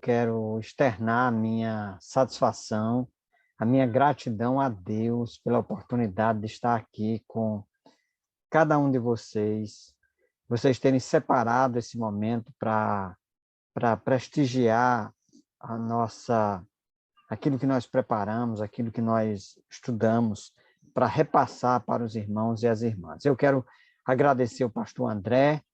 quero externar a minha satisfação, a minha gratidão a Deus pela oportunidade de estar aqui com cada um de vocês terem separado esse momento para prestigiar aquilo que nós preparamos, aquilo que nós estudamos, para repassar para os irmãos e as irmãs. Eu quero agradecer ao pastor André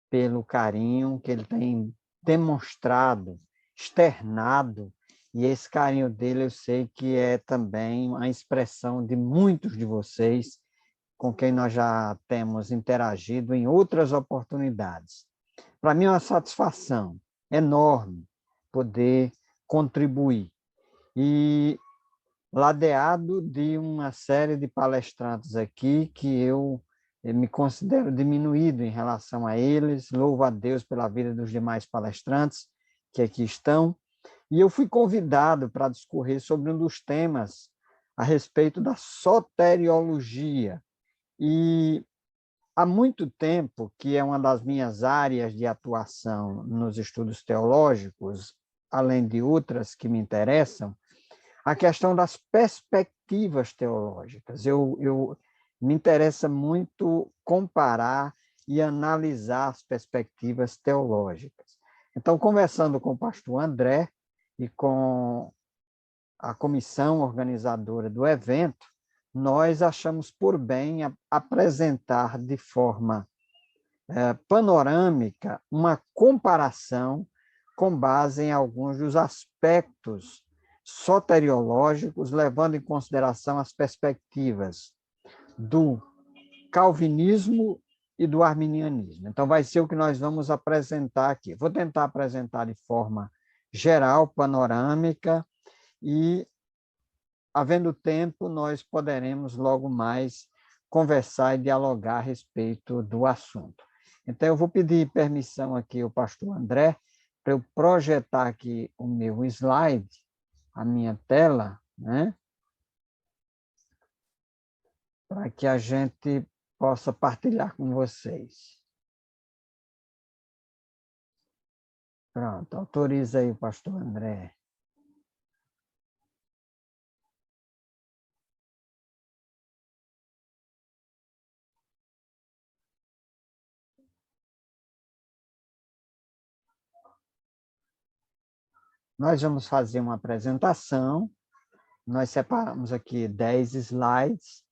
pelo carinho que ele tem demonstrado, externado, e esse carinho dele eu sei que é também uma expressão de muitos de vocês com quem nós já temos interagido em outras oportunidades. Para mim é uma satisfação enorme poder contribuir. E ladeado de uma série de palestrantes aqui que eu me considero diminuído em relação a eles, louvo a Deus pela vida dos demais palestrantes que aqui estão, e eu fui convidado para discorrer sobre um dos temas a respeito da soteriologia, e há muito tempo, que é uma das minhas áreas de atuação nos estudos teológicos, além de outras que me interessam, a questão das perspectivas teológicas. Me interessa muito comparar e analisar as perspectivas teológicas. Então, conversando com o pastor André e com a comissão organizadora do evento, nós achamos por bem apresentar de forma panorâmica uma comparação com base em alguns dos aspectos soteriológicos, levando em consideração as perspectivas do calvinismo e do arminianismo. Então, vai ser o que nós vamos apresentar aqui. Vou tentar apresentar de forma geral, panorâmica, e, havendo tempo, nós poderemos logo mais conversar e dialogar a respeito do assunto. Então, eu vou pedir permissão aqui ao pastor André para eu projetar aqui o meu slide, a minha tela, né? Para que a gente possa partilhar com vocês. Pronto, autoriza aí o pastor André. Nós vamos fazer uma apresentação, nós separamos aqui 10 slides,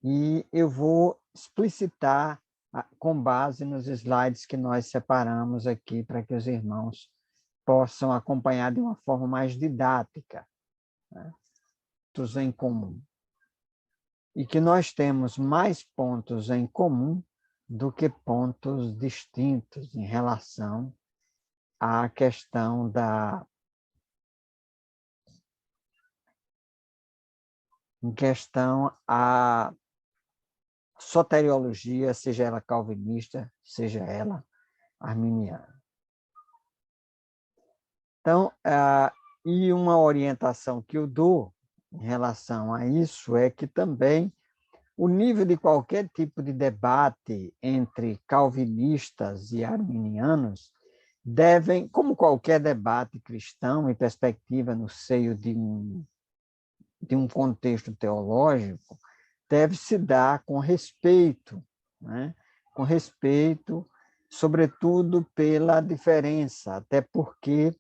e eu vou explicitar com base nos slides que nós separamos aqui, para que os irmãos possam acompanhar de uma forma mais didática, né? Pontos em comum. E que nós temos mais pontos em comum do que pontos distintos em relação à questão à soteriologia, seja ela calvinista, seja ela arminiana. Então, e uma orientação que eu dou em relação a isso é que também o nível de qualquer tipo de debate entre calvinistas e arminianos devem, como qualquer debate cristão e perspectiva no seio de um contexto teológico, deve se dar com respeito, né? Com respeito, sobretudo pela diferença, até porque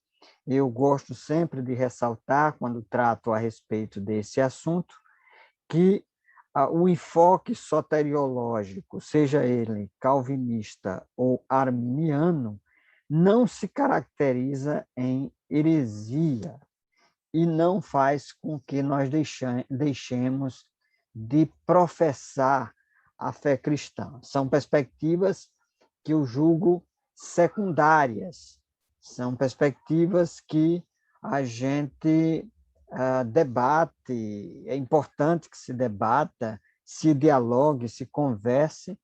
eu gosto sempre de ressaltar, quando trato a respeito desse assunto, que o enfoque soteriológico, seja ele calvinista ou arminiano, não se caracteriza em heresia e não faz com que nós deixemos de professar a fé cristã. São perspectivas que eu julgo secundárias, são perspectivas que a gente debate, é importante que se debata, se dialogue, se converse,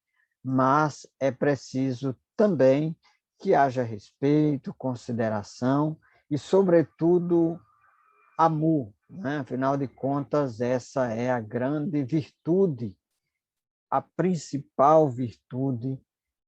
mas é preciso também que haja respeito, consideração e, sobretudo, amor, né? Afinal de contas, essa é a grande virtude, a principal virtude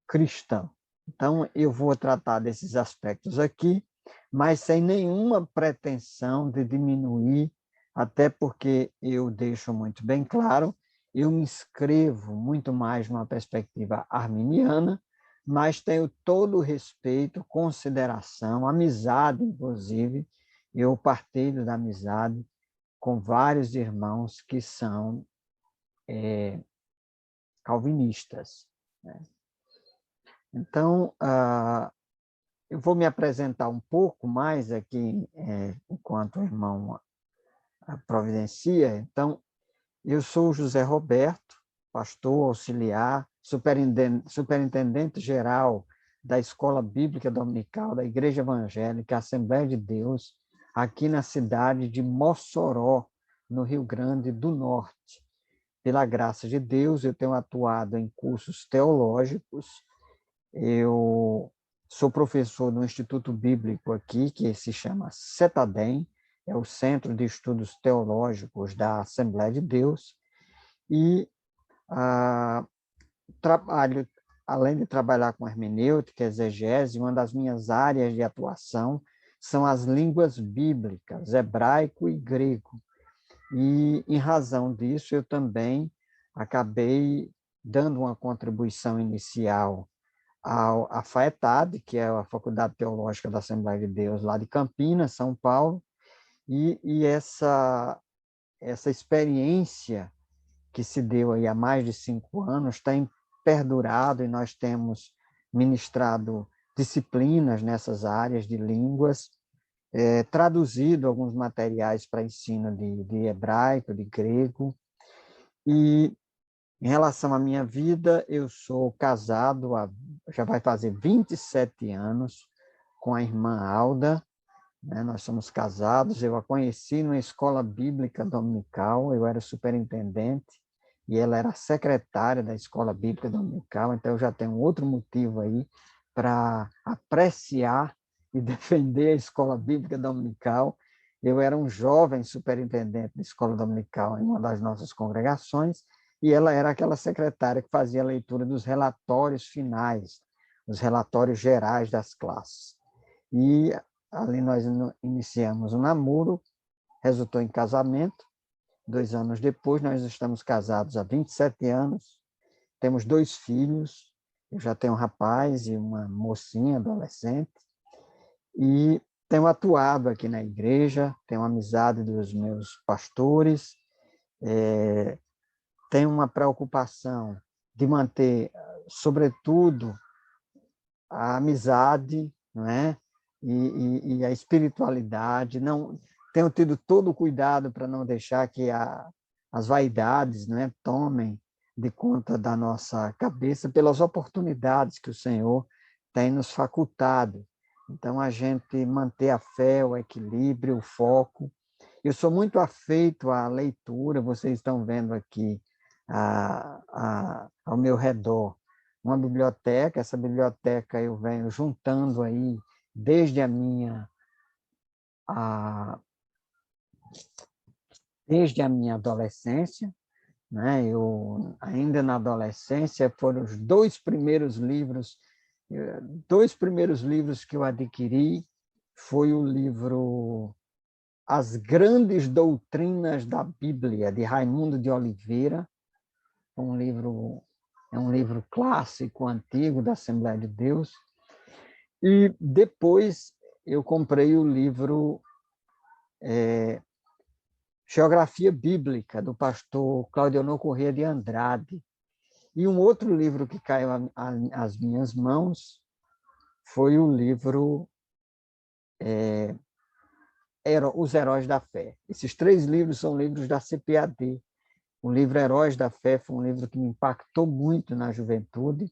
cristã. Então, eu vou tratar desses aspectos aqui, mas sem nenhuma pretensão de diminuir, até porque eu deixo muito bem claro, eu me inscrevo muito mais numa perspectiva arminiana, mas tenho todo o respeito, consideração, amizade, inclusive, eu partilho da amizade com vários irmãos que são calvinistas, né? Então, eu vou me apresentar um pouco mais aqui, enquanto o irmão providencia. Então, eu sou José Roberto, pastor auxiliar, superintendente-geral da Escola Bíblica Dominical da Igreja Evangélica Assembleia de Deus, aqui na cidade de Mossoró, no Rio Grande do Norte. Pela graça de Deus, eu tenho atuado em cursos teológicos. Eu sou professor no Instituto Bíblico aqui, que se chama CETADEM, é o Centro de Estudos Teológicos da Assembleia de Deus, e trabalho, além de trabalhar com hermenêutica, exegese, uma das minhas áreas de atuação são as línguas bíblicas, hebraico e grego. E, em razão disso, eu também acabei dando uma contribuição inicial à FAETAD, que é a Faculdade Teológica da Assembleia de Deus, lá de Campinas, São Paulo, e essa experiência que se deu aí há mais de 5 anos tem perdurado, e nós temos ministrado disciplinas nessas áreas de línguas, traduzido alguns materiais para ensino de hebraico, de grego. E em relação à minha vida, eu sou casado, já vai fazer 27 anos, com a irmã Alda, né? Nós somos casados, eu a conheci numa escola bíblica dominical, eu era superintendente, e ela era secretária da escola bíblica dominical, então eu já tenho outro motivo aí para apreciar e defender a escola bíblica dominical. Eu era um jovem superintendente da escola dominical em uma das nossas congregações, e ela era aquela secretária que fazia a leitura dos relatórios finais, os relatórios gerais das classes. E ali nós iniciamos um namoro, resultou em casamento. 2 anos depois, nós estamos casados há 27 anos, temos 2 filhos, eu já tenho um rapaz e uma mocinha adolescente, e tenho atuado aqui na igreja, tenho amizade dos meus pastores, tenho uma preocupação de manter, sobretudo, a amizade, não é? E a espiritualidade. Não tenho tido todo o cuidado para não deixar que as vaidades, não é, tomem de conta da nossa cabeça, pelas oportunidades que o Senhor tem nos facultado. Então, a gente manter a fé, o equilíbrio, o foco. Eu sou muito afeito à leitura, vocês estão vendo aqui ao meu redor uma biblioteca. Essa biblioteca eu venho juntando aí desde desde a minha adolescência, né? Eu ainda na adolescência foram os 2 primeiros livros que eu adquiri, foi o livro As Grandes Doutrinas da Bíblia, de Raimundo de Oliveira, é um livro clássico, antigo, da Assembleia de Deus. E depois eu comprei o livro Geografia Bíblica, do pastor Claudionor Corrêa de Andrade. E um outro livro que caiu às minhas mãos foi o livro Os Heróis da Fé. Esses 3 livros são livros da CPAD. O livro Heróis da Fé foi um livro que me impactou muito na juventude.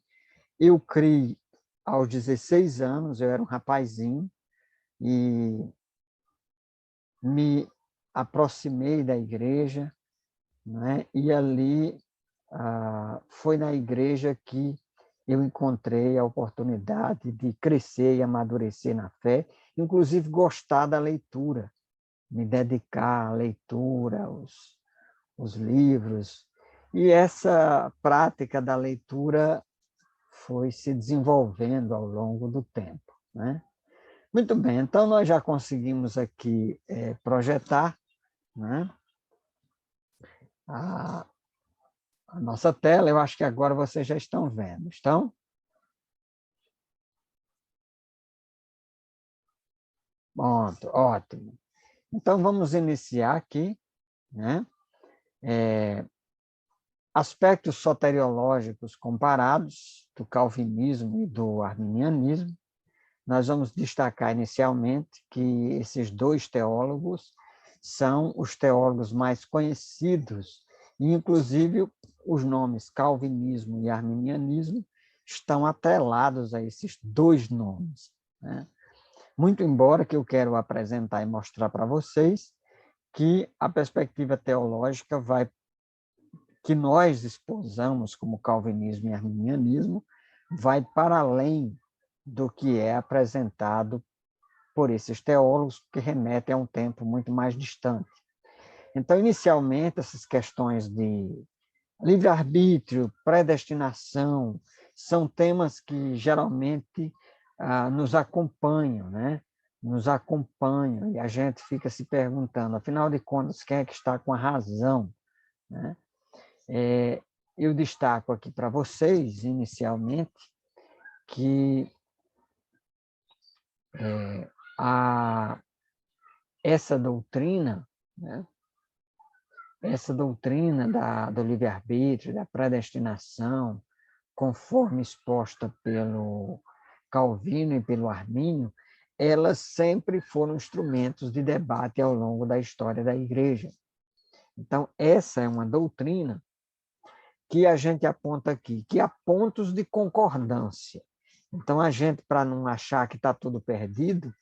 Eu criei aos 16 anos, eu era um rapazinho, e me aproximei da igreja, né? E ali foi na igreja que eu encontrei a oportunidade de crescer e amadurecer na fé, inclusive gostar da leitura, me dedicar à leitura, os livros. E essa prática da leitura foi se desenvolvendo ao longo do tempo, né? Muito bem, então nós já conseguimos aqui projetar, né, a, a nossa tela. Eu acho que agora vocês já estão vendo, estão? Pronto, ótimo. Então vamos iniciar aqui, né? Aspectos soteriológicos comparados do calvinismo e do arminianismo. Nós vamos destacar inicialmente que esses dois teólogos são os teólogos mais conhecidos, e inclusive os nomes calvinismo e arminianismo estão atrelados a esses dois nomes, né? Muito embora que eu quero apresentar e mostrar para vocês que a perspectiva teológica que nós esposamos como calvinismo e arminianismo vai para além do que é apresentado por esses teólogos, que remetem a um tempo muito mais distante. Então, inicialmente, essas questões de livre-arbítrio, predestinação, são temas que geralmente nos acompanham, né? Nos acompanham, e a gente fica se perguntando, afinal de contas, quem é que está com a razão, né? Eu destaco aqui para vocês, inicialmente, que a, essa doutrina, né? Essa doutrina do livre-arbítrio, da predestinação, conforme exposta pelo Calvino e pelo Armínio, elas sempre foram instrumentos de debate ao longo da história da Igreja. Então, essa é uma doutrina que a gente aponta aqui, que há pontos de concordância. Então, a gente, para não achar que está tudo perdido,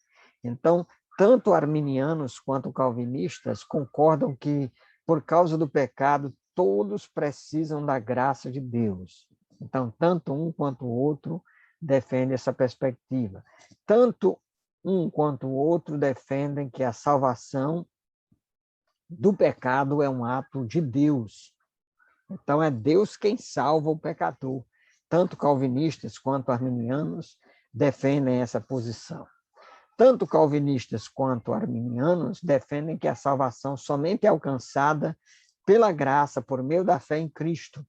então, tanto arminianos quanto calvinistas concordam que, por causa do pecado, todos precisam da graça de Deus. Então, tanto um quanto o outro defendem essa perspectiva. Tanto um quanto o outro defendem que a salvação do pecado é um ato de Deus. Então, é Deus quem salva o pecador. Tanto calvinistas quanto arminianos defendem essa posição. Tanto calvinistas quanto arminianos defendem que a salvação somente é alcançada pela graça, por meio da fé em Cristo.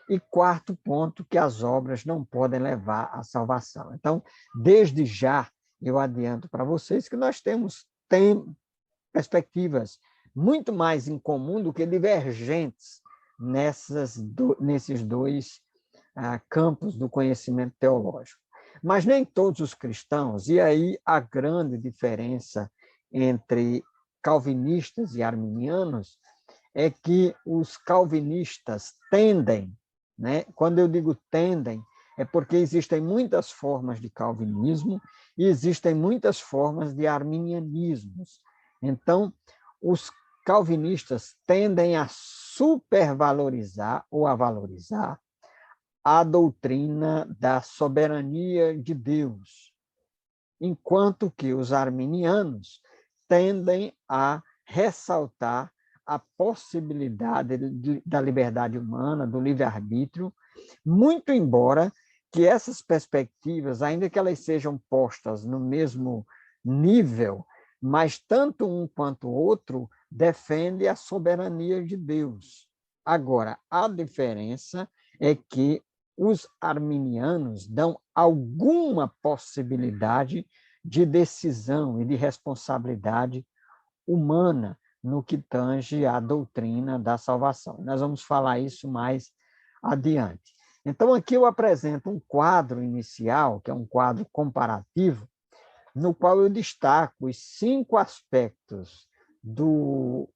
E quarto ponto, que as obras não podem levar à salvação. Então, desde já, eu adianto para vocês que nós temos perspectivas muito mais em comum do que divergentes nesses dois campos do conhecimento teológico. Mas nem todos os cristãos, e aí a grande diferença entre calvinistas e arminianos é que os calvinistas tendem, né? Quando eu digo tendem, é porque existem muitas formas de calvinismo e existem muitas formas de arminianismos. Então, os calvinistas tendem a supervalorizar ou a valorizar a doutrina da soberania de Deus, enquanto que os arminianos tendem a ressaltar a possibilidade da liberdade humana, do livre-arbítrio, muito embora que essas perspectivas, ainda que elas sejam postas no mesmo nível, mas tanto um quanto o outro defende a soberania de Deus. Agora, a diferença é que os arminianos dão alguma possibilidade de decisão e de responsabilidade humana no que tange à doutrina da salvação. Nós vamos falar isso mais adiante. Então, aqui eu apresento um quadro inicial, que é um quadro comparativo, no qual eu destaco os 5 aspectos do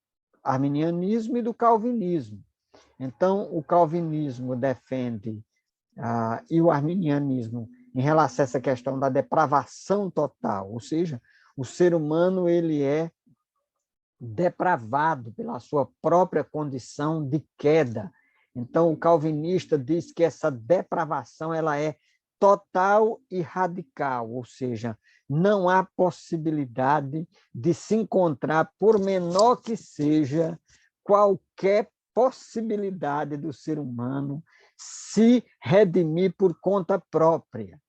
arminianismo e do calvinismo. Então, o calvinismo defende, e o arminianismo, em relação a essa questão da depravação total, ou seja, o ser humano ele é depravado pela sua própria condição de queda. Então, o calvinista diz que essa depravação ela é total e radical, ou seja, não há possibilidade de se encontrar, por menor que seja, qualquer possibilidade do ser humano se redimir por conta própria.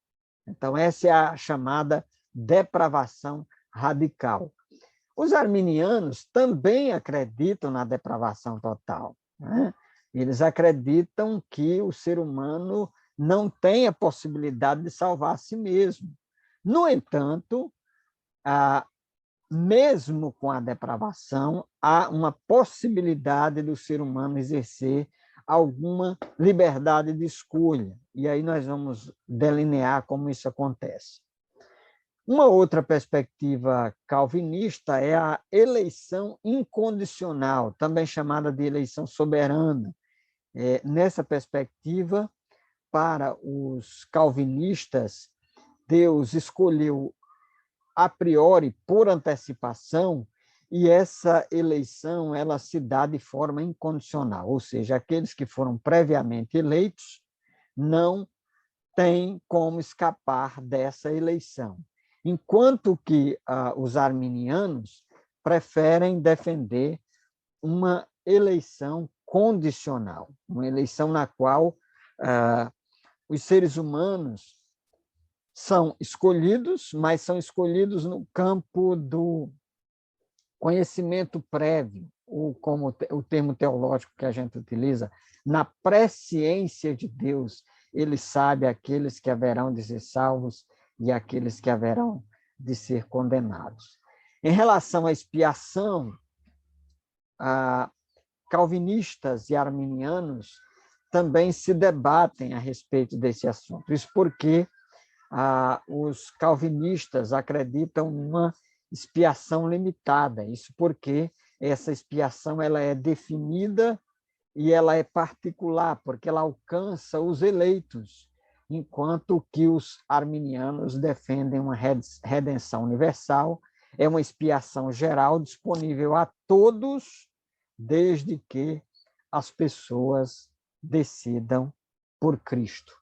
Então, essa é a chamada depravação radical. Os arminianos também acreditam na depravação total, né? Eles acreditam que o ser humano não tem a possibilidade de salvar a si mesmo. No entanto, mesmo com a depravação, há uma possibilidade do ser humano exercer alguma liberdade de escolha. E aí nós vamos delinear como isso acontece. Uma outra perspectiva calvinista é a eleição incondicional, também chamada de eleição soberana. Nessa perspectiva, para os calvinistas, Deus escolheu a priori, por antecipação, e essa eleição ela se dá de forma incondicional, ou seja, aqueles que foram previamente eleitos não têm como escapar dessa eleição. Enquanto que os arminianos preferem defender uma eleição condicional, uma eleição na qual os seres humanos são escolhidos, mas são escolhidos no campo do conhecimento prévio, ou como o termo teológico que a gente utiliza, na presciência de Deus, ele sabe aqueles que haverão de ser salvos e aqueles que haverão de ser condenados. Em relação à expiação, calvinistas e arminianos também se debatem a respeito desse assunto. Isso porque os calvinistas acreditam numa expiação limitada. Isso porque essa expiação ela é definida e ela é particular, porque ela alcança os eleitos, enquanto que os arminianos defendem uma redenção universal, é uma expiação geral disponível a todos, desde que as pessoas decidam por Cristo.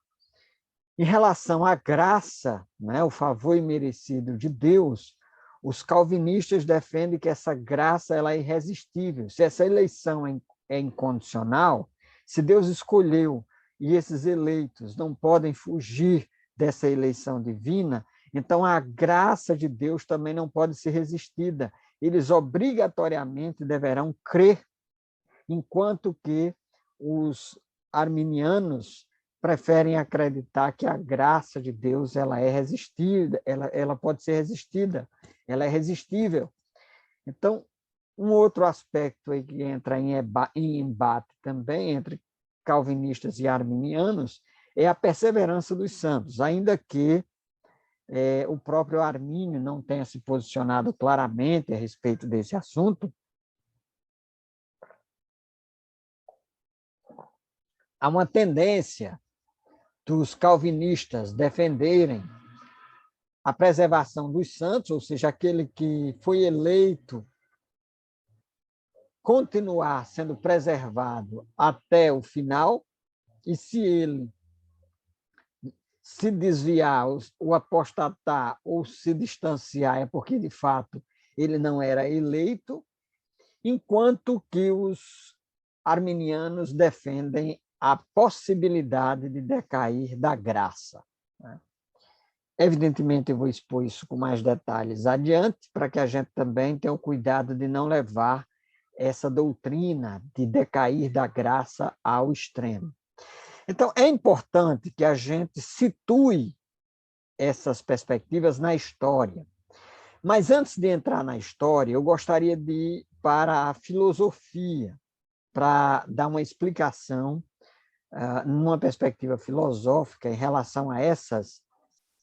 Em relação à graça, né, o favor imerecido de Deus, os calvinistas defendem que essa graça ela é irresistível. Se essa eleição é incondicional, se Deus escolheu e esses eleitos não podem fugir dessa eleição divina, então a graça de Deus também não pode ser resistida. Eles obrigatoriamente deverão crer, enquanto que os arminianos preferem acreditar que a graça de Deus ela é resistida, ela pode ser resistida, ela é resistível. Então, um outro aspecto aí que entra em embate também entre calvinistas e arminianos é a perseverança dos santos, ainda que o próprio Armínio não tenha se posicionado claramente a respeito desse assunto. Há uma tendência dos calvinistas defenderem a preservação dos santos, ou seja, aquele que foi eleito continuar sendo preservado até o final, e se ele se desviar, ou apostatar, ou se distanciar, é porque, de fato, ele não era eleito, enquanto que os arminianos defendem a possibilidade de decair da graça. Evidentemente, eu vou expor isso com mais detalhes adiante, para que a gente também tenha o cuidado de não levar essa doutrina de decair da graça ao extremo. Então, é importante que a gente situe essas perspectivas na história. Mas antes de entrar na história, eu gostaria de ir para a filosofia, para dar uma explicação numa perspectiva filosófica em relação a essas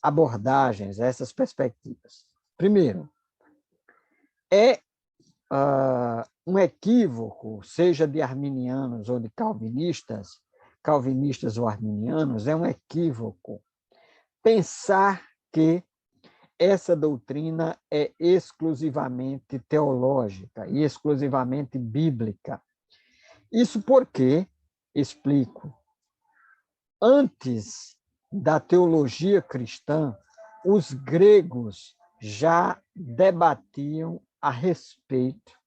abordagens, a essas perspectivas. Primeiro, é um equívoco, seja de arminianos ou de calvinistas ou arminianos, é um equívoco pensar que essa doutrina é exclusivamente teológica e exclusivamente bíblica. Isso porque, explico, antes da teologia cristã, os gregos já debatiam a respeito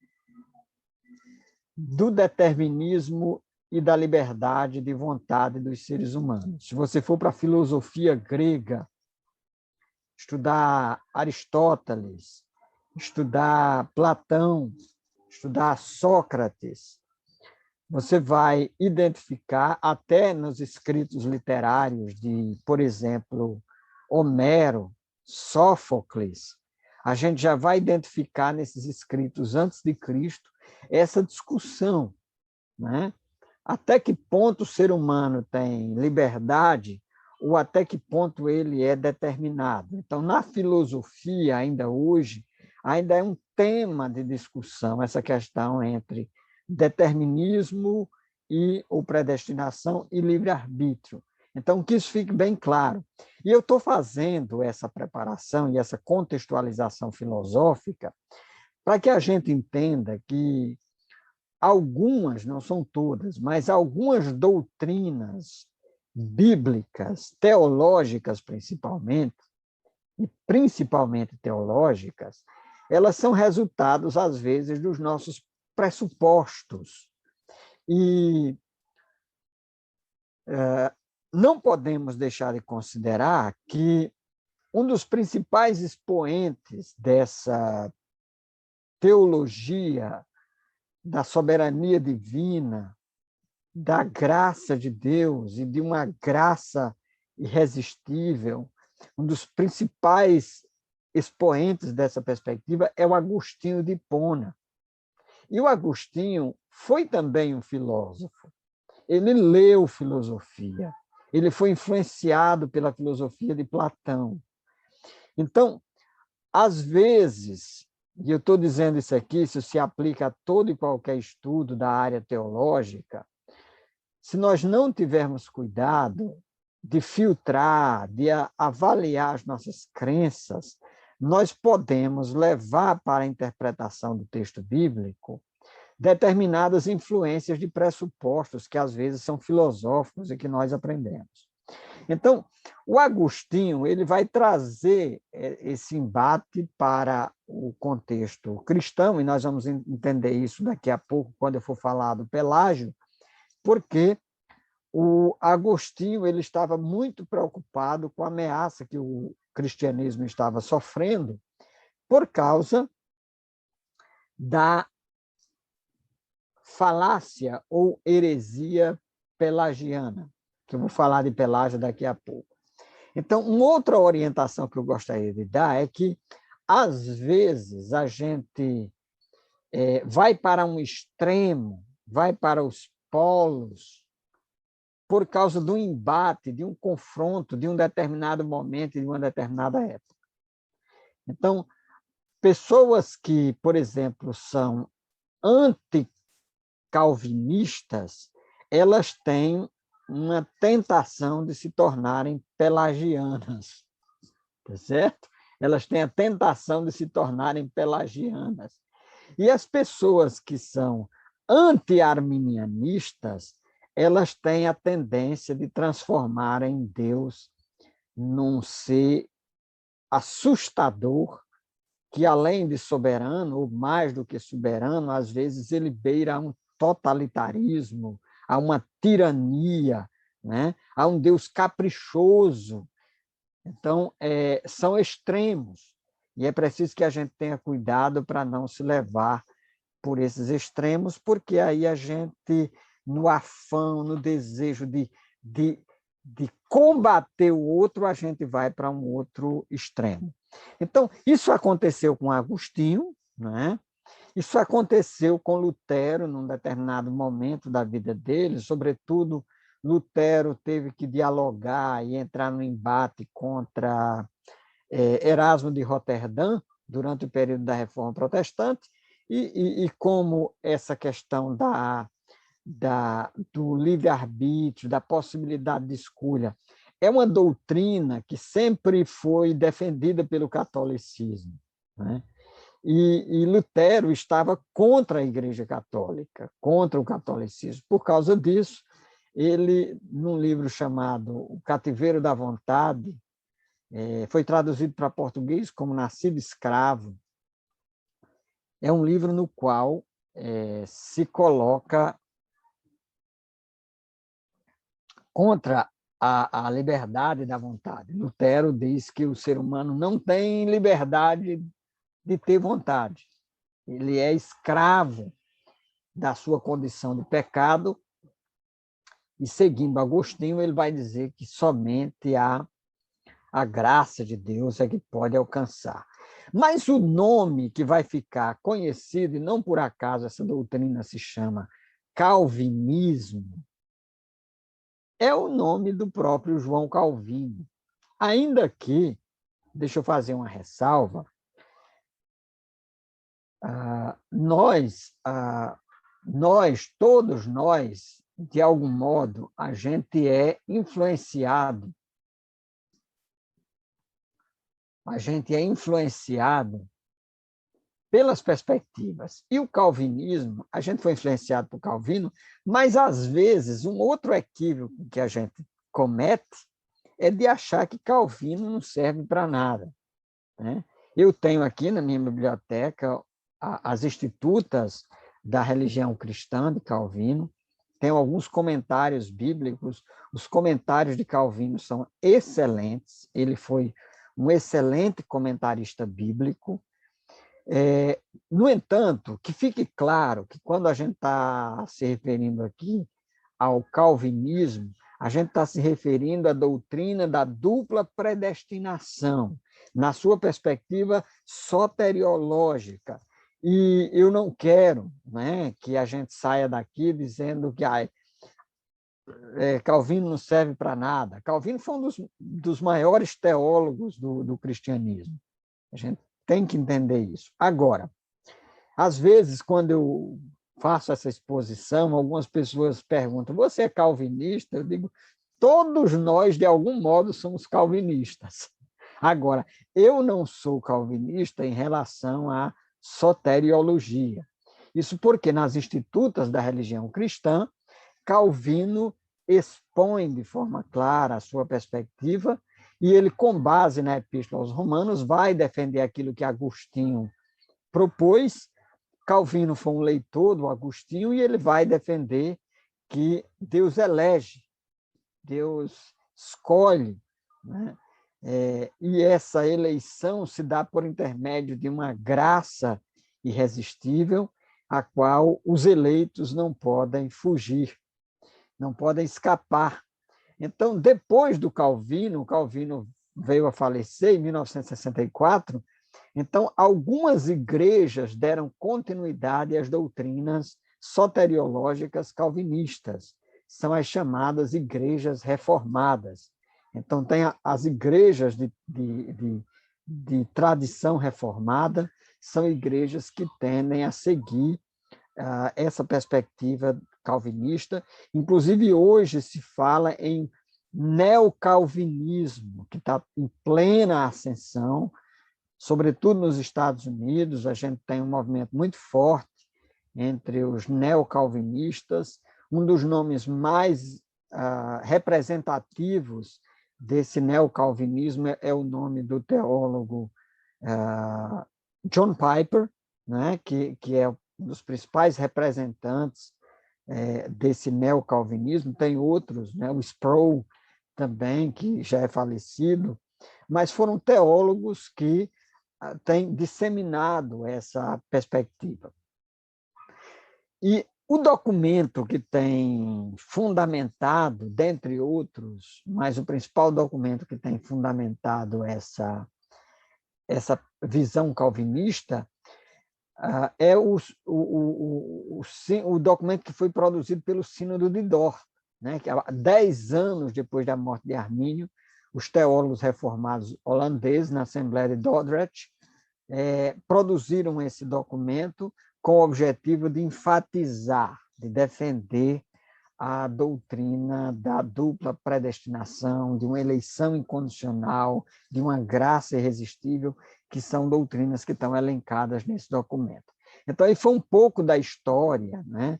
do determinismo e da liberdade de vontade dos seres humanos. Se você for para a filosofia grega, estudar Aristóteles, estudar Platão, estudar Sócrates, você vai identificar até nos escritos literários de, por exemplo, Homero, Sófocles, a gente já vai identificar nesses escritos antes de Cristo essa discussão, né? Até que ponto o ser humano tem liberdade ou até que ponto ele é determinado. Então, na filosofia, ainda hoje, ainda é um tema de discussão essa questão entre determinismo e ou predestinação e livre-arbítrio. Então, que isso fique bem claro. E eu estou fazendo essa preparação e essa contextualização filosófica para que a gente entenda que algumas, não são todas, mas algumas doutrinas bíblicas, teológicas principalmente, e principalmente teológicas, elas são resultados, às vezes, dos nossos pressupostos. E não podemos deixar de considerar que um dos principais expoentes dessa teologia da soberania divina, da graça de Deus e de uma graça irresistível, um dos principais expoentes dessa perspectiva é o Agostinho de Hipona. E o Agostinho foi também um filósofo. Ele leu filosofia, ele foi influenciado pela filosofia de Platão. Então, às vezes, e eu estou dizendo isso aqui, isso se aplica a todo e qualquer estudo da área teológica, se nós não tivermos cuidado de filtrar, de avaliar as nossas crenças, nós podemos levar para a interpretação do texto bíblico determinadas influências de pressupostos que às vezes são filosóficos e que nós aprendemos. Então, o Agostinho ele vai trazer esse embate para o contexto cristão, e nós vamos entender isso daqui a pouco, quando eu for falar do Pelágio, porque o Agostinho ele estava muito preocupado com a ameaça que o cristianismo estava sofrendo por causa da falácia ou heresia pelagiana, que eu vou falar de Pelágio daqui a pouco. Então, uma outra orientação que eu gostaria de dar é que, às vezes, a gente vai para um extremo, vai para os polos, por causa do embate, de um confronto, de um determinado momento, de uma determinada época. Então, pessoas que, por exemplo, são anticalvinistas, elas têm uma tentação de se tornarem pelagianas, tá certo? Elas têm a tentação de se tornarem pelagianas. E as pessoas que são anti-arminianistas, elas têm a tendência de transformarem Deus num ser assustador, que além de soberano, ou mais do que soberano, às vezes ele beira a um totalitarismo, a uma tirania, né? A um Deus caprichoso. Então, são extremos, e é preciso que a gente tenha cuidado para não se levar por esses extremos, porque aí a gente, no afã, no desejo de combater o outro, a gente vai para um outro extremo. Então, isso aconteceu com Agostinho, né? Isso aconteceu com Lutero num determinado momento da vida dele, sobretudo Lutero teve que dialogar e entrar no embate contra Erasmo de Roterdã durante o período da Reforma Protestante, e como essa questão do livre-arbítrio, da possibilidade de escolha, é uma doutrina que sempre foi defendida pelo catolicismo, né? E Lutero estava contra a Igreja Católica, contra o catolicismo. Por causa disso, ele, num livro chamado O Cativeiro da Vontade, foi traduzido para português como Nascido Escravo. É um livro no qual se coloca contra a liberdade da vontade. Lutero diz que o ser humano não tem liberdade de ter vontade. Ele é escravo da sua condição de pecado, e seguindo Agostinho, ele vai dizer que somente a graça de Deus é que pode alcançar. Mas o nome que vai ficar conhecido, e não por acaso essa doutrina se chama calvinismo, é o nome do próprio João Calvino. Ainda que, deixa eu fazer uma ressalva, todos nós, de algum modo, a gente é influenciado. A gente é influenciado pelas perspectivas. E o calvinismo, a gente foi influenciado por Calvino, mas, às vezes, um outro equívoco que a gente comete é de achar que Calvino não serve para nada, né? Eu tenho aqui na minha biblioteca as Institutas da Religião Cristã de Calvino, tenho alguns comentários bíblicos, os comentários de Calvino são excelentes, ele foi um excelente comentarista bíblico. No entanto, que fique claro que quando a gente está se referindo aqui ao calvinismo, a gente está se referindo à doutrina da dupla predestinação, na sua perspectiva soteriológica. E eu não quero, né, que a gente saia daqui dizendo que Calvino não serve para nada. Calvino foi um dos maiores teólogos do cristianismo. A gente tem que entender isso. Agora, às vezes, quando eu faço essa exposição, algumas pessoas perguntam: você é calvinista? Eu digo: todos nós, de algum modo, somos calvinistas. Agora, eu não sou calvinista em relação à soteriologia. Isso porque, nas Institutas da Religião Cristã, Calvino expõe de forma clara a sua perspectiva, e ele, com base na Epístola aos Romanos, vai defender aquilo que Agostinho propôs. Calvino foi um leitor do Agostinho e ele vai defender que Deus elege, Deus escolhe, né? E essa eleição se dá por intermédio de uma graça irresistível, a qual os eleitos não podem fugir, não podem escapar. Então, depois do Calvino, o Calvino veio a falecer em 1964, então, algumas igrejas deram continuidade às doutrinas soteriológicas calvinistas. São as chamadas igrejas reformadas. Então, tem as igrejas de tradição reformada, são igrejas que tendem a seguir essa perspectiva calvinista. Inclusive, hoje se fala em neocalvinismo, que está em plena ascensão. Sobretudo nos Estados Unidos, a gente tem um movimento muito forte entre os neocalvinistas. Um dos nomes mais representativos desse neocalvinismo é o nome do teólogo John Piper, né, que é um dos principais representantes desse neocalvinismo. Tem outros, né, o Sproul também, que já é falecido, mas foram teólogos que têm disseminado essa perspectiva. E o documento que tem fundamentado, dentre outros, mas o principal documento que tem fundamentado essa visão calvinista é o documento que foi produzido pelo Sínodo de Dort, né? Que 10 anos depois da morte de Armínio, os teólogos reformados holandeses, na Assembleia de Dordrecht, produziram esse documento com o objetivo de enfatizar, de defender a doutrina da dupla predestinação, de uma eleição incondicional, de uma graça irresistível, que são doutrinas que estão elencadas nesse documento. Então, aí foi um pouco da história, né,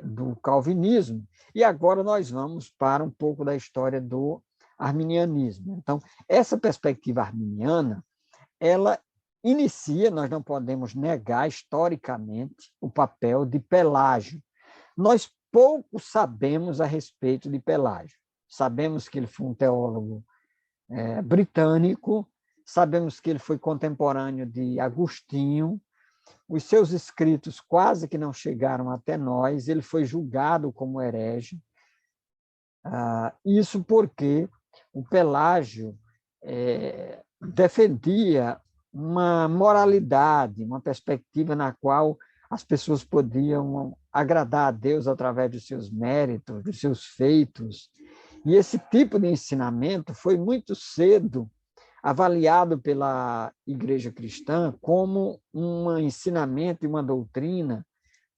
do calvinismo, e agora nós vamos para um pouco da história do arminianismo. Então, essa perspectiva arminiana, ela inicia, nós não podemos negar historicamente, o papel de Pelágio. Nós pouco sabemos a respeito de Pelágio. sabemos que ele foi um teólogo britânico, sabemos que ele foi contemporâneo de Agostinho, os seus escritos quase que não chegaram até nós, ele foi julgado como herege. Isso porque o Pelágio defendia uma moralidade, uma perspectiva na qual as pessoas podiam agradar a Deus através dos seus méritos, dos seus feitos. E esse tipo de ensinamento foi muito cedo avaliado pela Igreja Cristã como um ensinamento e uma doutrina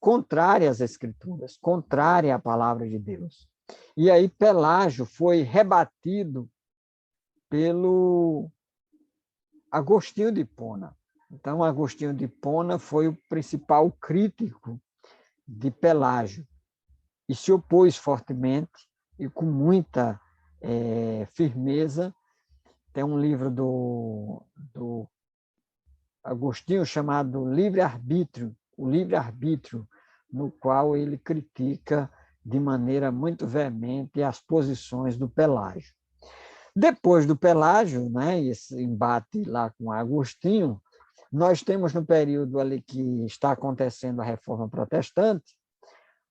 contrária às Escrituras, contrária à palavra de Deus. E aí Pelágio foi rebatido pelo Agostinho de Hipona. Então, Agostinho de Hipona foi o principal crítico de Pelágio e se opôs fortemente e com muita firmeza. Tem um livro do Agostinho chamado Livre-Arbítrio, o Livre-Arbítrio, no qual ele critica de maneira muito veemente as posições do Pelágio. Depois do Pelágio, né, esse embate lá com Agostinho, nós temos no período ali que está acontecendo a Reforma Protestante,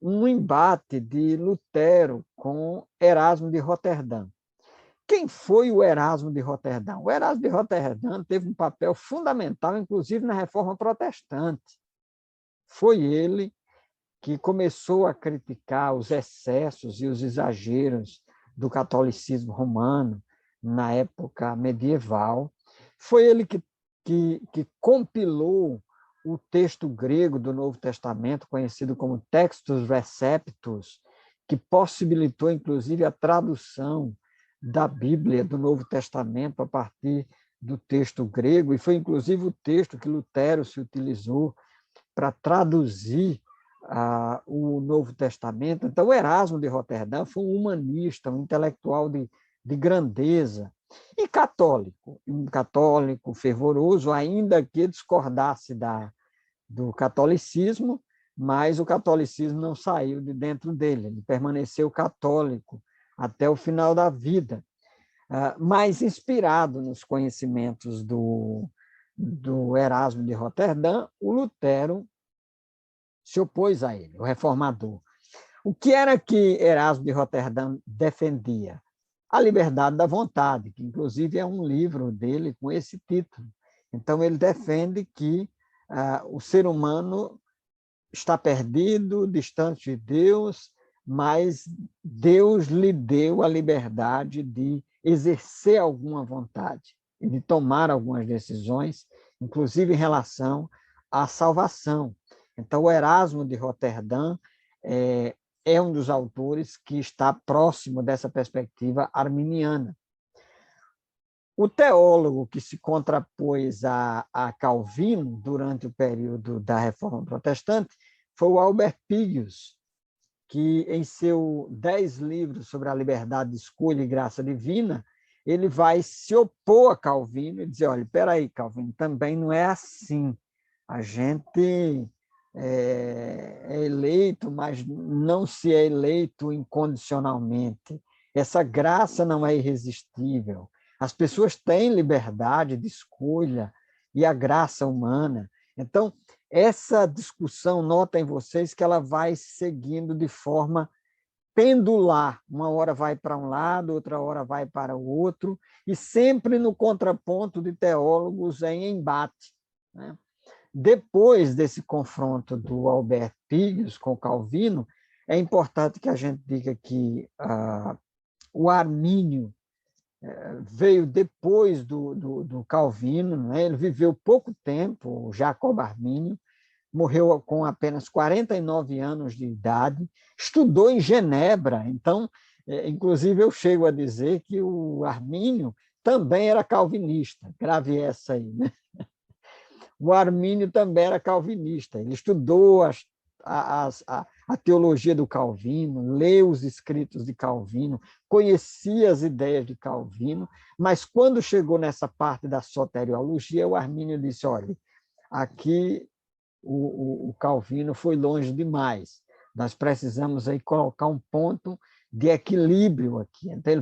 um embate de Lutero com Erasmo de Roterdã. Quem foi o Erasmo de Roterdã? O Erasmo de Roterdã teve um papel fundamental, inclusive na Reforma Protestante. Foi ele que começou a criticar os excessos e os exageros do catolicismo romano na época medieval. Foi ele que compilou o texto grego do Novo Testamento, conhecido como Textus Receptus, que possibilitou, inclusive, a tradução da Bíblia, do Novo Testamento, a partir do texto grego, e foi, inclusive, o texto que Lutero se utilizou para traduzir o Novo Testamento. Então, Erasmo de Roterdã foi um humanista, um intelectual de grandeza, e católico, um católico fervoroso, ainda que discordasse do catolicismo, mas o catolicismo não saiu de dentro dele, ele permaneceu católico até o final da vida, mas inspirado nos conhecimentos do Erasmo de Roterdã, o Lutero se opôs a ele, o reformador. O que era que Erasmo de Roterdã defendia? A liberdade da vontade, que inclusive é um livro dele com esse título. Então, ele defende que o ser humano está perdido, distante de Deus, mas Deus lhe deu a liberdade de exercer alguma vontade e de tomar algumas decisões, inclusive em relação à salvação. Então, o Erasmo de Roterdã é um dos autores que está próximo dessa perspectiva arminiana. O teólogo que se contrapôs a Calvino durante o período da Reforma Protestante foi o Albert Pigius, que em seus 10 livros sobre a liberdade de escolha e graça divina, ele vai se opor a Calvino e dizer, olha, espera aí, Calvino, também não é assim. A gente é eleito, mas não se é eleito incondicionalmente. Essa graça não é irresistível. As pessoas têm liberdade de escolha e a graça humana. Então, essa discussão, notem vocês que ela vai seguindo de forma pendular. Uma hora vai para um lado, outra hora vai para o outro, e sempre no contraponto de teólogos em embate, né? Depois desse confronto do Albert Pigius com Calvino, é importante que a gente diga que o Armínio veio depois do Calvino, né? Ele viveu pouco tempo, o Jacob Armínio, morreu com apenas 49 anos de idade, estudou em Genebra, então, inclusive eu chego a dizer que o Armínio também era calvinista, grave essa aí, né? O Armínio também era calvinista, ele estudou a teologia do Calvino, leu os escritos de Calvino, conhecia as ideias de Calvino, mas quando chegou nessa parte da soteriologia, o Armínio disse, olha, aqui o Calvino foi longe demais, nós precisamos aí colocar um ponto de equilíbrio aqui. Então, ele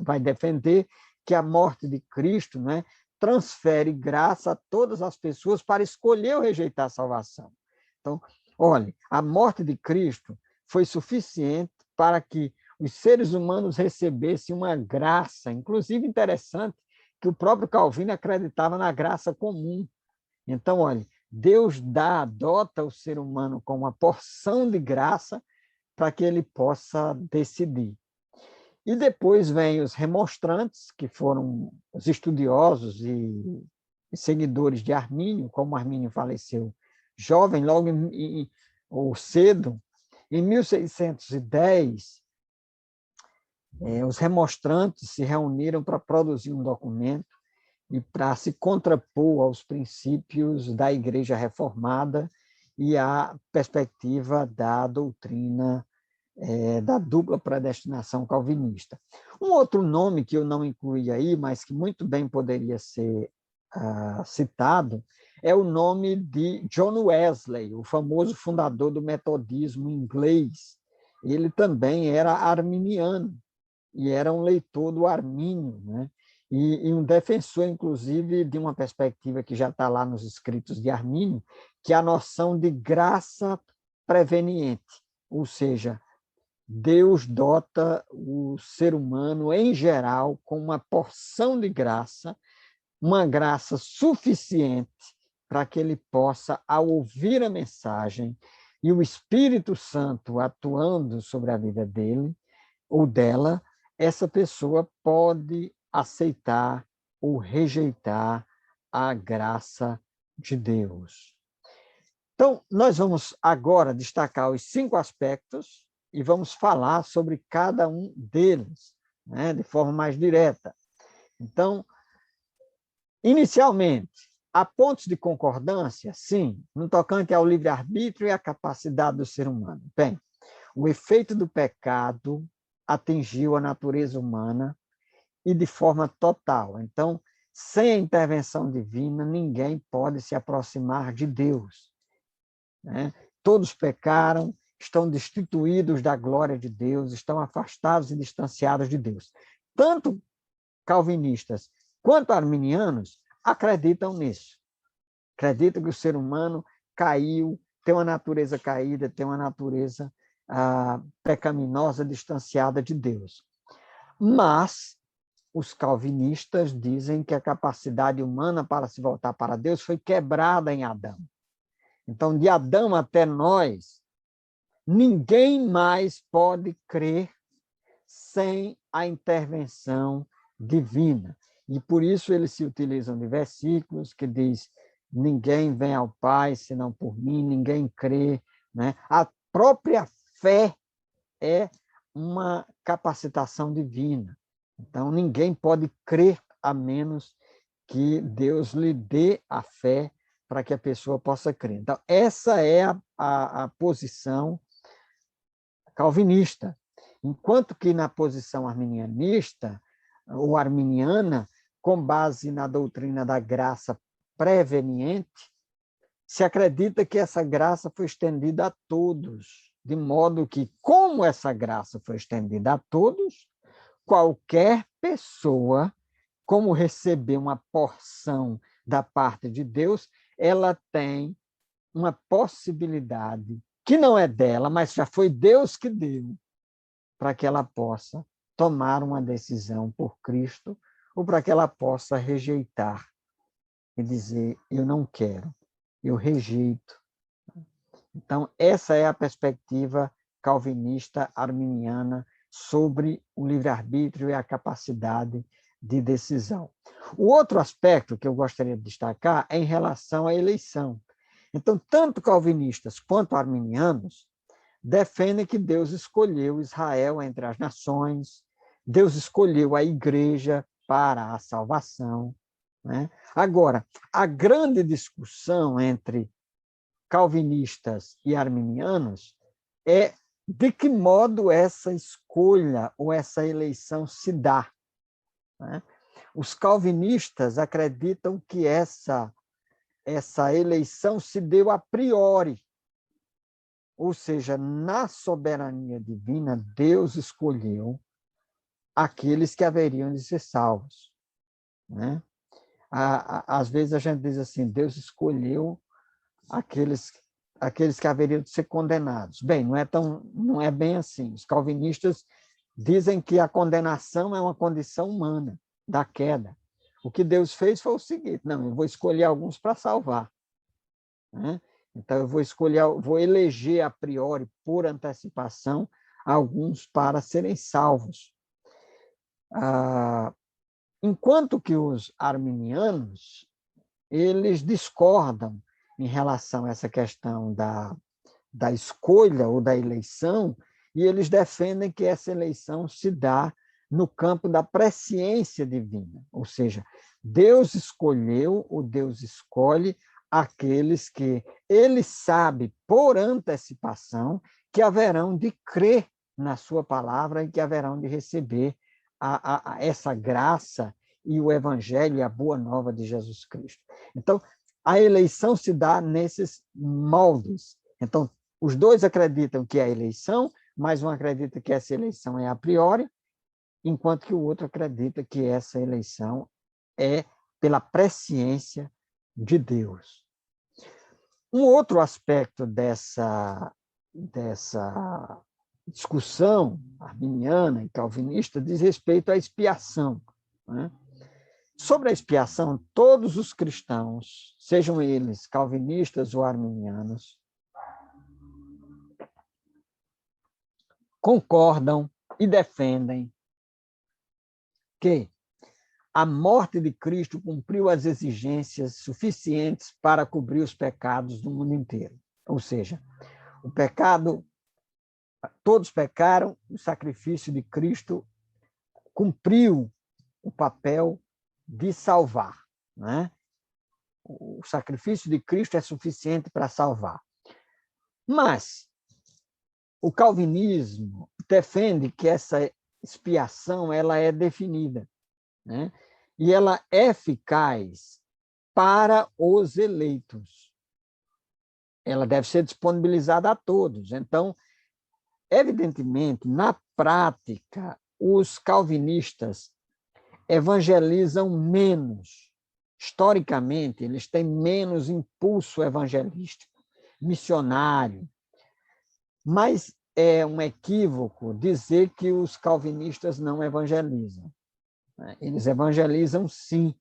vai defender que a morte de Cristo, né, transfere graça a todas as pessoas para escolher ou rejeitar a salvação. Então, olhe, a morte de Cristo foi suficiente para que os seres humanos recebessem uma graça, inclusive interessante, que o próprio Calvino acreditava na graça comum. Então, olha, Deus adota o ser humano com uma porção de graça para que ele possa decidir. E depois vem os remonstrantes, que foram os estudiosos e seguidores de Armínio, como Armínio faleceu jovem, logo ou cedo, em 1610, os remonstrantes se reuniram para produzir um documento e para se contrapor aos princípios da Igreja Reformada e à perspectiva da doutrina da dupla predestinação calvinista. Um outro nome que eu não incluí aí, mas que muito bem poderia ser citado, é o nome de John Wesley, o famoso fundador do metodismo inglês. Ele também era arminiano e era um leitor do Armínio, né? E um defensor, inclusive, de uma perspectiva que já está lá nos escritos de Armínio, que é a noção de graça preveniente, ou seja, Deus dota o ser humano, em geral, com uma porção de graça, uma graça suficiente para que ele possa, ao ouvir a mensagem e o Espírito Santo atuando sobre a vida dele ou dela, essa pessoa pode aceitar ou rejeitar a graça de Deus. Então, nós vamos agora destacar os 5 aspectos e vamos falar sobre cada um deles, né, de forma mais direta. Então, inicialmente, há pontos de concordância? Sim, no tocante ao livre-arbítrio e à capacidade do ser humano. Bem, o efeito do pecado atingiu a natureza humana e de forma total. Então, sem a intervenção divina, ninguém pode se aproximar de Deus, né? Todos pecaram, estão destituídos da glória de Deus, estão afastados e distanciados de Deus. Tanto calvinistas quanto arminianos acreditam nisso. Acreditam que o ser humano caiu, tem uma natureza caída, tem uma natureza pecaminosa, distanciada de Deus. Mas os calvinistas dizem que a capacidade humana para se voltar para Deus foi quebrada em Adão. Então, de Adão até nós, ninguém mais pode crer sem a intervenção divina. E por isso eles se utilizam de versículos que diz: ninguém vem ao Pai senão por mim, ninguém crê, né? A própria fé é uma capacitação divina. Então, ninguém pode crer a menos que Deus lhe dê a fé para que a pessoa possa crer. Então, essa é a posição calvinista. Enquanto que na posição arminianista, ou arminiana, com base na doutrina da graça preveniente, se acredita que essa graça foi estendida a todos, de modo que, como essa graça foi estendida a todos, qualquer pessoa, como receber uma porção da parte de Deus, ela tem uma possibilidade que não é dela, mas já foi Deus que deu, para que ela possa tomar uma decisão por Cristo, ou para que ela possa rejeitar e dizer: eu não quero, eu rejeito. Então, essa é a perspectiva calvinista arminiana sobre o livre-arbítrio e a capacidade de decisão. O outro aspecto que eu gostaria de destacar é em relação à eleição. Então, tanto calvinistas quanto arminianos defendem que Deus escolheu Israel entre as nações, Deus escolheu a igreja para a salvação, né? Agora, a grande discussão entre calvinistas e arminianos é de que modo essa escolha ou essa eleição se dá, né? Os calvinistas acreditam que essa eleição se deu a priori, Ou seja, na soberania divina, Deus escolheu aqueles que haveriam de ser salvos, né? Às vezes a gente diz assim, Deus escolheu aqueles que haveriam de ser condenados. Bem, não é bem assim. Os calvinistas dizem que a condenação é uma condição humana da queda. O que Deus fez foi o seguinte: não, eu vou escolher alguns para salvar, né? Então eu vou eleger a priori, por antecipação, alguns para serem salvos. Enquanto que os arminianos, eles discordam em relação a essa questão da escolha ou da eleição, e eles defendem que essa eleição se dá no campo da presciência divina, ou seja, Deus escolheu ou Deus escolhe aqueles que ele sabe por antecipação que haverão de crer na sua palavra e que haverão de receber essa graça e o evangelho e a boa nova de Jesus Cristo. Então, a eleição se dá nesses moldes. Então, os dois acreditam que é a eleição, mas um acredita que essa eleição é a priori, enquanto que o outro acredita que essa eleição é pela presciência de Deus. Um outro aspecto dessa discussão arminiana e calvinista diz respeito à expiação, né? Sobre a expiação, todos os cristãos, sejam eles calvinistas ou arminianos, concordam e defendem que a morte de Cristo cumpriu as exigências suficientes para cobrir os pecados do mundo inteiro. Ou seja, o pecado, todos pecaram, o sacrifício de Cristo cumpriu o papel de salvar, né? O sacrifício de Cristo é suficiente para salvar. Mas o calvinismo defende que essa expiação ela é definida, né? E ela é eficaz para os eleitos. Ela deve ser disponibilizada a todos. Então, evidentemente, na prática, os calvinistas evangelizam menos. Historicamente, eles têm menos impulso evangelístico, missionário. Mas é um equívoco dizer que os calvinistas não evangelizam. Eles evangelizam, sim.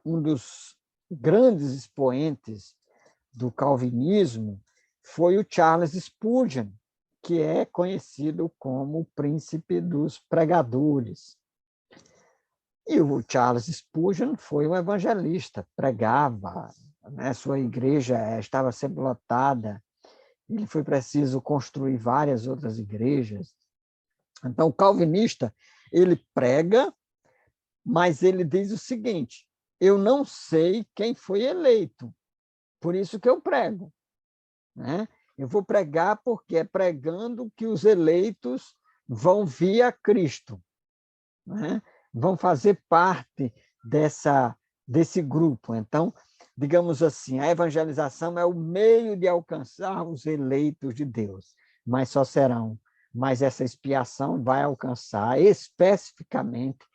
Um dos grandes expoentes do calvinismo foi o Charles Spurgeon, que é conhecido como o príncipe dos pregadores. E o Charles Spurgeon foi um evangelista, pregava, né? Sua igreja estava sempre lotada, ele foi preciso construir várias outras igrejas. Então, o calvinista, ele prega, mas ele diz o seguinte: eu não sei quem foi eleito, por isso que eu prego, né? Eu vou pregar porque é pregando que os eleitos vão vir a Cristo, né? Vão fazer parte desse grupo. Então, digamos assim, a evangelização é o meio de alcançar os eleitos de Deus, mas essa expiação vai alcançar especificamente,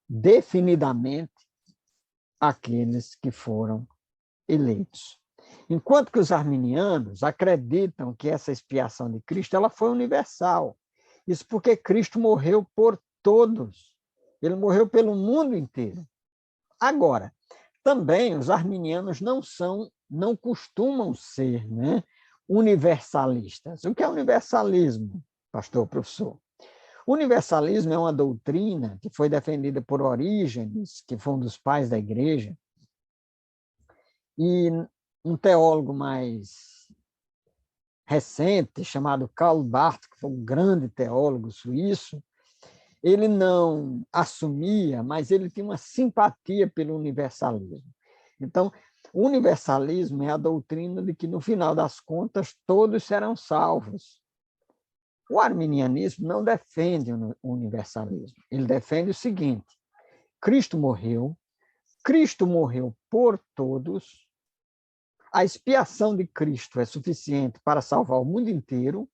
definidamente, aqueles que foram eleitos. Enquanto que os arminianos acreditam que essa expiação de Cristo ela foi universal. Isso porque Cristo morreu por todos. Ele morreu pelo mundo inteiro. Agora, também os arminianos não costumam ser, né, universalistas. O que é universalismo, pastor, professor? O universalismo é uma doutrina que foi defendida por Orígenes, que foi um dos pais da igreja, e um teólogo mais recente, chamado Karl Barth, que foi um grande teólogo suíço, ele não assumia, mas ele tinha uma simpatia pelo universalismo. Então, o universalismo é a doutrina de que, no final das contas, todos serão salvos. O arminianismo não defende o universalismo. Ele defende o seguinte: Cristo morreu por todos, A expiação de Cristo é suficiente para salvar o mundo inteiro,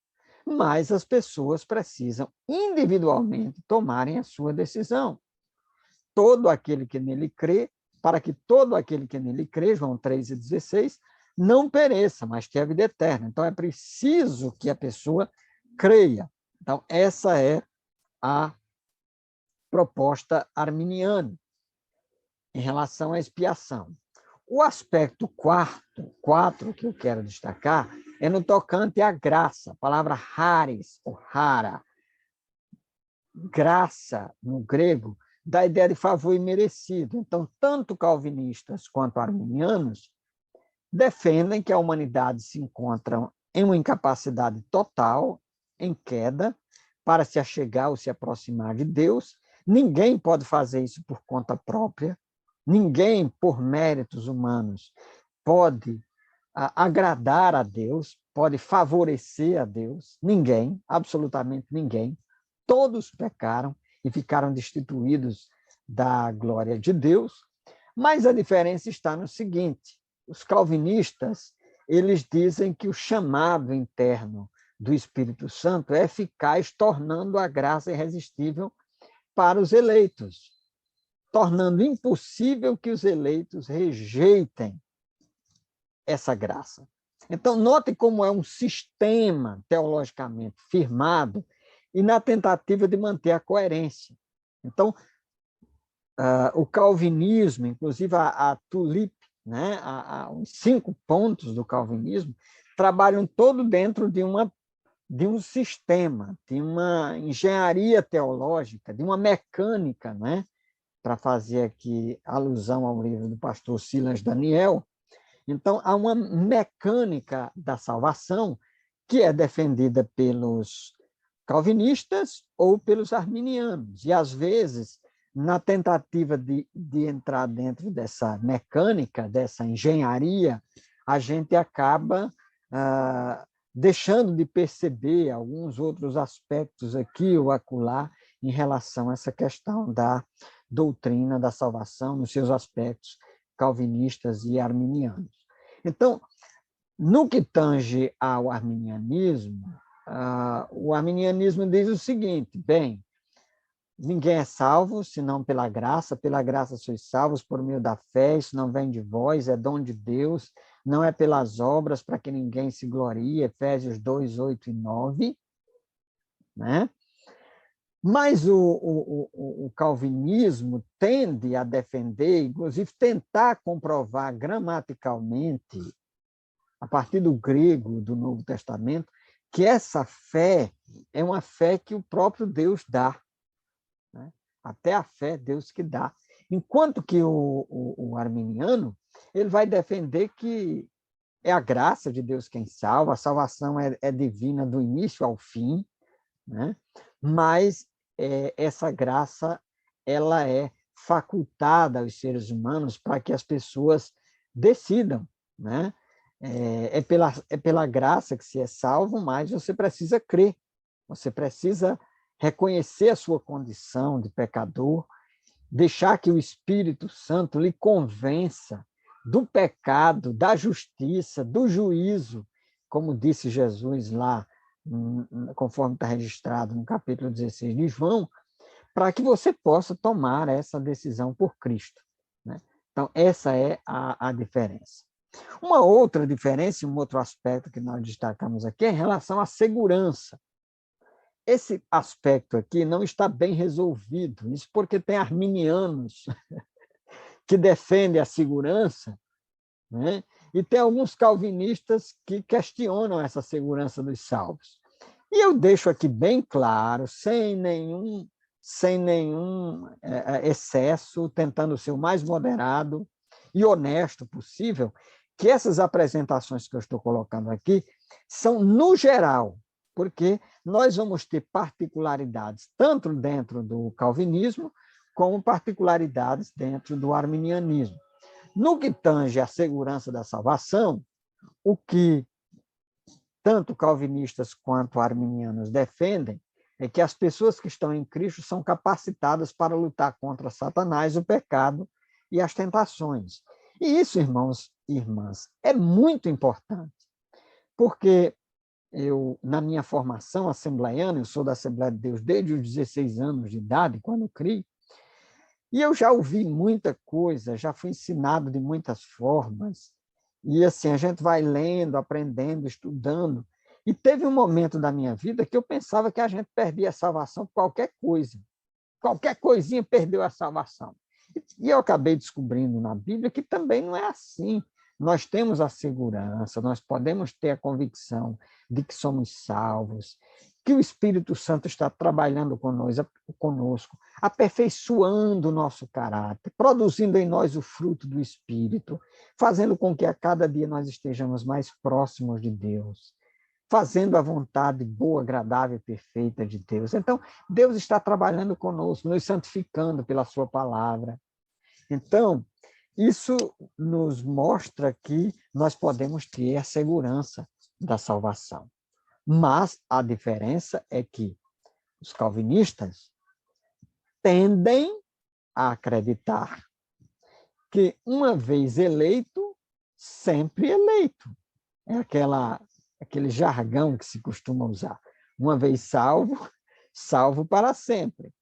mas as pessoas precisam individualmente tomarem a sua decisão. Todo aquele que nele crê, para que todo aquele que nele crê, João 3,16, não pereça, mas tenha a vida eterna. Então, é preciso que a pessoa creia. Então, essa é a proposta arminiana em relação à expiação. O aspecto quatro que eu quero destacar é no tocante à graça, a palavra charis, ou rara. Graça, no grego, dá a ideia de favor imerecido. Então, tanto calvinistas quanto arminianos defendem que a humanidade se encontra em uma incapacidade total, em queda, para se achegar ou se aproximar de Deus. Ninguém pode fazer isso por conta própria. Ninguém, por méritos humanos, pode agradar a Deus, pode favorecer a Deus. Ninguém, absolutamente ninguém. Todos pecaram e ficaram destituídos da glória de Deus. Mas a diferença está no seguinte: os calvinistas, eles dizem que o chamado interno do Espírito Santo é eficaz, tornando a graça irresistível para os eleitos, tornando impossível que os eleitos rejeitem essa graça. Então, note como é um sistema teologicamente firmado e na tentativa de manter a coerência. Então, o calvinismo, inclusive a Tulip, né, os 5 pontos do calvinismo, trabalham todo dentro de um sistema, de uma engenharia teológica, de uma mecânica, né, para fazer aqui alusão ao livro do pastor Silas Daniel. Então, há uma mecânica da salvação que é defendida pelos calvinistas ou pelos arminianos. E, às vezes, na tentativa de entrar dentro dessa mecânica, dessa engenharia, a gente acaba deixando de perceber alguns outros aspectos aqui ou acolá em relação a essa questão da doutrina da salvação, nos seus aspectos calvinistas e arminianos. Então, no que tange ao arminianismo, o arminianismo diz o seguinte: bem, ninguém é salvo senão pela graça sois salvos por meio da fé, isso não vem de vós, é dom de Deus, não é pelas obras para que ninguém se glorie, Efésios 2, 8 e 9, né? Mas o calvinismo tende a defender, inclusive tentar comprovar gramaticalmente, a partir do grego do Novo Testamento, que essa fé é uma fé que o próprio Deus dá. Né? Até a fé é Deus que dá. Enquanto que o arminiano ele vai defender que é a graça de Deus quem salva, a salvação é divina do início ao fim, né? Mas essa graça ela é facultada aos seres humanos para que as pessoas decidam, né? É pela graça que se é salvo, mas você precisa crer, você precisa reconhecer a sua condição de pecador, deixar que o Espírito Santo lhe convença do pecado, da justiça, do juízo, como disse Jesus lá, conforme está registrado no capítulo 16 de João, para que você possa tomar essa decisão por Cristo. Né? Então, essa é a diferença. Uma outra diferença, um outro aspecto que nós destacamos aqui é em relação à segurança. Esse aspecto aqui não está bem resolvido, isso porque tem arminianos que defendem a segurança, né? E tem alguns calvinistas que questionam essa segurança dos salvos. E eu deixo aqui bem claro, sem nenhum excesso, tentando ser o mais moderado e honesto possível, que essas apresentações que eu estou colocando aqui são no geral, porque nós vamos ter particularidades tanto dentro do calvinismo como particularidades dentro do arminianismo. No que tange à segurança da salvação, o que tanto calvinistas quanto arminianos defendem é que as pessoas que estão em Cristo são capacitadas para lutar contra Satanás, o pecado e as tentações. E isso, irmãos e irmãs, é muito importante, porque eu, na minha formação assembleiana, eu sou da Assembleia de Deus desde os 16 anos de idade, quando eu criei, e eu já ouvi muita coisa, já fui ensinado de muitas formas, e assim, a gente vai lendo, aprendendo, estudando, e teve um momento da minha vida que eu pensava que a gente perdia a salvação por qualquer coisa. Qualquer coisinha perdeu a salvação. E eu acabei descobrindo na Bíblia que também não é assim. Nós temos a segurança, nós podemos ter a convicção de que somos salvos, que o Espírito Santo está trabalhando conosco, aperfeiçoando o nosso caráter, produzindo em nós o fruto do Espírito, fazendo com que a cada dia nós estejamos mais próximos de Deus, fazendo a vontade boa, agradável e perfeita de Deus. Então, Deus está trabalhando conosco, nos santificando pela sua palavra. Então, isso nos mostra que nós podemos ter a segurança da salvação. Mas a diferença é que os calvinistas tendem a acreditar que uma vez eleito, sempre eleito. É aquele jargão que se costuma usar. Uma vez salvo, salvo para sempre.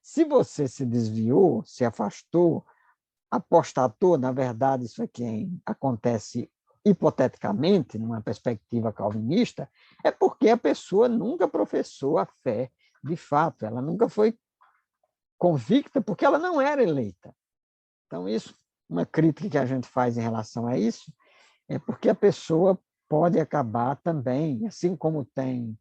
Se você se desviou, se afastou, apostatou, na verdade, isso é quem acontece hipoteticamente, numa perspectiva calvinista, é porque a pessoa nunca professou a fé de fato, ela nunca foi convicta, porque ela não era eleita. Então, isso, uma crítica que a gente faz em relação a isso, é porque a pessoa pode acabar também, assim como tem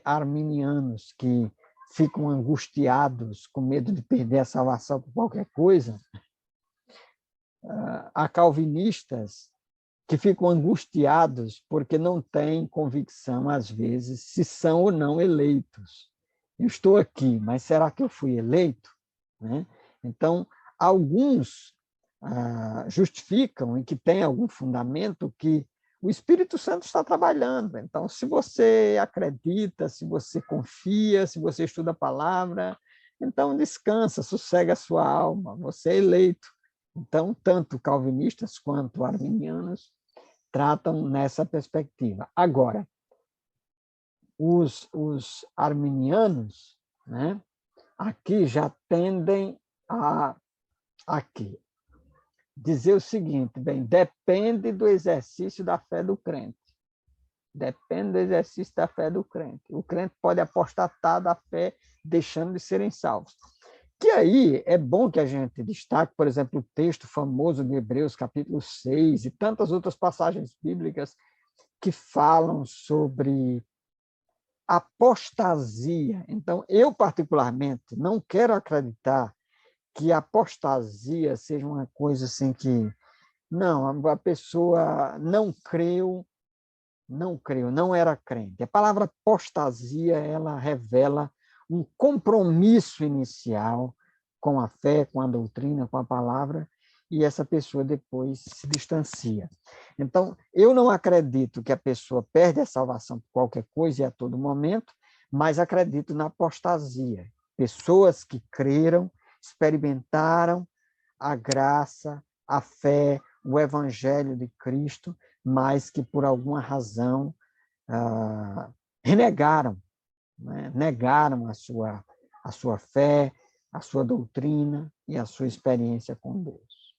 arminianos que ficam angustiados com medo de perder a salvação por qualquer coisa, há calvinistas que ficam angustiados porque não têm convicção, às vezes, se são ou não eleitos. Eu estou aqui, mas será que eu fui eleito? Né? Então, alguns justificam, e que tem algum fundamento, que o Espírito Santo está trabalhando. Então, se você acredita, se você confia, se você estuda a palavra, então descansa, sossega a sua alma, você é eleito. Então, tanto calvinistas quanto arminianos tratam nessa perspectiva. Agora, os arminianos, né, aqui já tendem a aqui dizer o seguinte, bem, depende do exercício da fé do crente. Depende do exercício da fé do crente. O crente pode apostatar da fé, deixando de serem salvos. Que aí é bom que a gente destaque, por exemplo, o texto famoso de Hebreus, capítulo 6, e tantas outras passagens bíblicas que falam sobre apostasia. Então, eu, particularmente, não quero acreditar que a apostasia seja uma coisa assim que, não, a pessoa não creu, não era crente. A palavra apostasia, ela revela um compromisso inicial com a fé, com a doutrina, com a palavra, e essa pessoa depois se distancia. Então, eu não acredito que a pessoa perde a salvação por qualquer coisa e a todo momento, mas acredito na apostasia. Pessoas que creram, experimentaram a graça, a fé, o evangelho de Cristo, mas que por alguma razão renegaram, né? Negaram a sua fé, a sua doutrina e a sua experiência com Deus.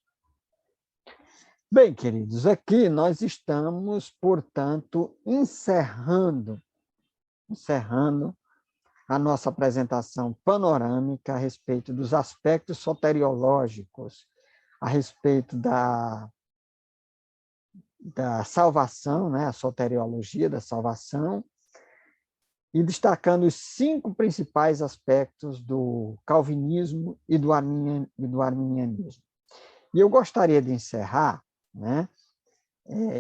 Bem, queridos, aqui nós estamos, portanto, encerrando a nossa apresentação panorâmica a respeito dos aspectos soteriológicos, a respeito da salvação, né, a soteriologia da salvação, e destacando os 5 principais aspectos do calvinismo e do arminianismo. E eu gostaria de encerrar, né,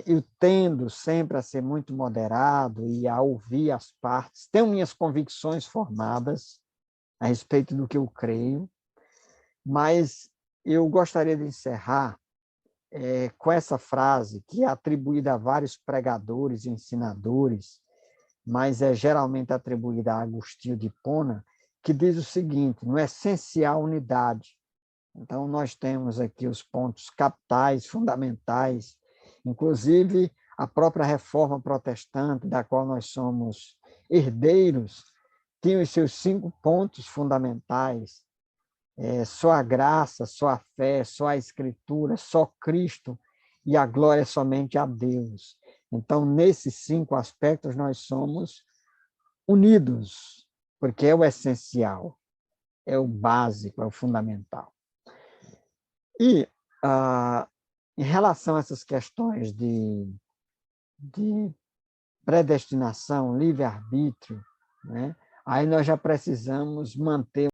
eu tendo sempre a ser muito moderado e a ouvir as partes, tenho minhas convicções formadas a respeito do que eu creio, mas eu gostaria de encerrar com essa frase, que é atribuída a vários pregadores e ensinadores, mas é geralmente atribuída a Agostinho de Hipona, que diz o seguinte: no essencial, unidade. Então, nós temos aqui os pontos capitais, fundamentais, inclusive a própria reforma protestante, da qual nós somos herdeiros, tinha os seus 5 pontos fundamentais: só a graça, só a fé, só a Escritura, só Cristo, e a glória somente a Deus. Então, nesses 5 aspectos, nós somos unidos, porque é o essencial, é o básico, é o fundamental. E, em relação a essas questões de predestinação, livre-arbítrio, né, aí nós já precisamos manter